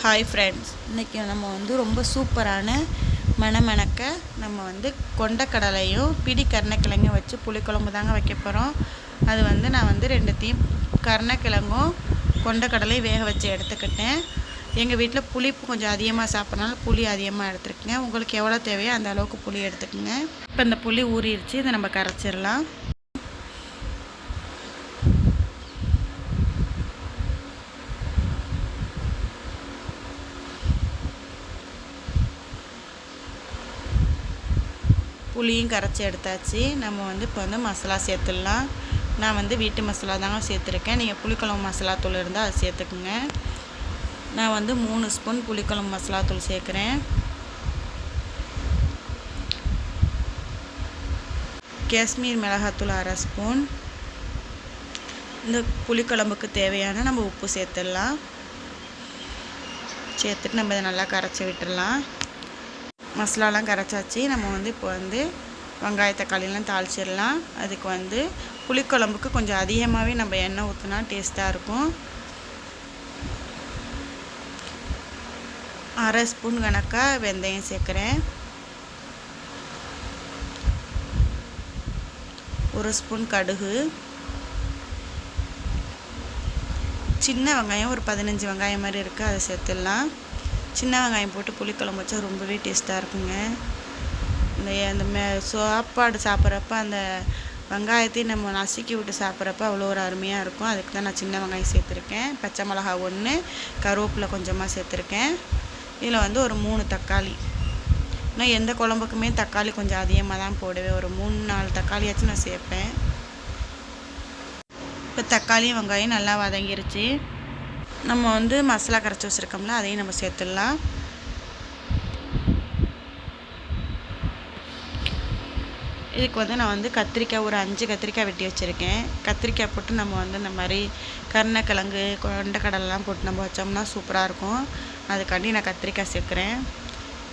Hi friends, இன்றைக்கி நம்ம ரொம்ப சூப்பரான மணக்க நம்ம கொண்டக்கடலையும் பிடி கருணக்கிழங்கும் வச்சு புளிக்குழம்பு தாங்க வைக்க போகிறோம். அது நான் ரெண்டுத்தையும் கருணக்கிழங்கும் கொண்டக்கடலையும் வேக வச்சு எடுத்துக்கிட்டேன். எங்கள் வீட்டில் புளிப்பு கொஞ்சம் அதிகமாக சாப்பிட்றனால புளி அதிகமாக எடுத்துருக்குங்க. உங்களுக்கு எவ்வளோ தேவையோ அந்த அளவுக்கு புளி எடுத்துக்கோங்க. இப்போ இந்த புளி ஊறிடுச்சு, இதை நம்ம கரைச்சிடலாம். புளியும் கரைச்சி எடுத்தாச்சு. நம்ம இப்போ மசாலா சேர்த்துடலாம். நான் வீட்டு மசாலா தாங்க சேர்த்துருக்கேன். நீங்கள் புளிக்குழம்பு மசாலா தூள் இருந்தால் அது சேர்த்துக்குங்க. நான் 3 ஸ்பூன் புளிக்குழம்பு மசாலா தூள் சேர்க்குறேன். காஷ்மீர் மிளகாத்தூள் 1/2 ஸ்பூன். இந்த புளிக்குழம்புக்கு தேவையான நம்ம உப்பு சேர்த்துடலாம். சேர்த்துட்டு நம்ம இதை நல்லா கரைச்சி விட்டுடலாம். மசாலாலாம் கரைச்சாச்சு. நம்ம இப்போ வெங்காய தக்காளிலாம் தாளிச்சிடலாம். அதுக்கு புளிக்குழம்புக்கு கொஞ்சம் அதிகமாகவே நம்ம எண்ணெய் ஊற்றினா டேஸ்ட்டாக இருக்கும். 1/2 ஸ்பூன் கணக்காக வெந்தயம் சேர்க்குறேன். 1 ஸ்பூன் கடுகு, சின்ன வெங்காயம் ஒரு 15 வெங்காயம் மாதிரி இருக்குது, அதை சேர்த்துடலாம். சின்ன வெங்காயம் போட்டு புளிக்குழம்பு வச்சா ரொம்பவே டேஸ்ட்டாக இருக்குங்க. அந்த சாப்பாடு சாப்பிட்றப்ப அந்த வெங்காயத்தையும் நம்ம நசுக்கி விட்டு சாப்பிட்றப்ப அவ்வளோ ஒரு அருமையாக இருக்கும். அதுக்கு தான் நான் சின்ன வெங்காயம் சேர்த்துருக்கேன். பச்சை மிளகா 1, கருவேப்பிலை கொஞ்சமாக சேர்த்துருக்கேன். இதில் ஒரு 3 தக்காளி. நான் எந்த குழம்புக்குமே தக்காளி கொஞ்சம் அதிகமாக தான் போடுவேன். ஒரு 3-4 தக்காளியாச்சும் நான் சேர்ப்பேன். இப்போ தக்காளியும் வெங்காயம் நல்லா வதங்கிருச்சு. நம்ம மசாலா கரைச்சி வச்சுருக்கோம்ல, அதையும் நம்ம சேர்த்துடலாம். இதுக்கு நான் கத்திரிக்காய் ஒரு 5 கத்திரிக்காய் வெட்டி வச்சுருக்கேன். கத்திரிக்காய் போட்டு நம்ம இந்த மாதிரி கருணக்கிழங்கு கொண்டக்கடலைலாம் போட்டு நம்ம வச்சோம்னா சூப்பராக இருக்கும். அதுக்காண்டி நான் கத்திரிக்காய் சேர்க்குறேன்.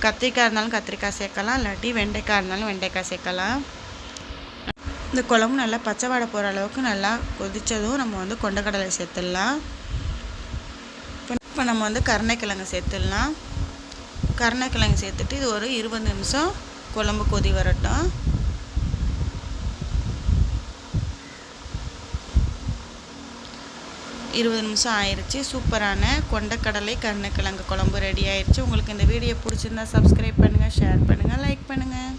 கத்திரிக்காய் இருந்தாலும் கத்திரிக்காய் சேர்க்கலாம், இல்லாட்டி வெண்டைக்காய் இருந்தாலும் வெண்டைக்காய் சேர்க்கலாம். இந்த குழம்பு நல்லா பச்சை வாடை போகிற அளவுக்கு நல்லா கொதித்ததும் நம்ம கொண்டக்கடலை சேர்த்துடலாம். இப்போ நம்ம கருணக்கிழங்கு சேர்த்துடலாம். கருணக்கிழங்கு சேர்த்துட்டு இது ஒரு 20 நிமிஷம் குழம்பு கொதி வரட்டும். நிமிஷம் ஆயிடுச்சு. சூப்பரான கொண்டக்கடலை கருணக்கிழங்கு குழம்பு ரெடி ஆயிடுச்சு. உங்களுக்கு இந்த வீடியோ பிடிச்சிருந்தா சப்ஸ்கிரைப் பண்ணுங்கள், ஷேர் பண்ணுங்கள், லைக் பண்ணுங்கள்.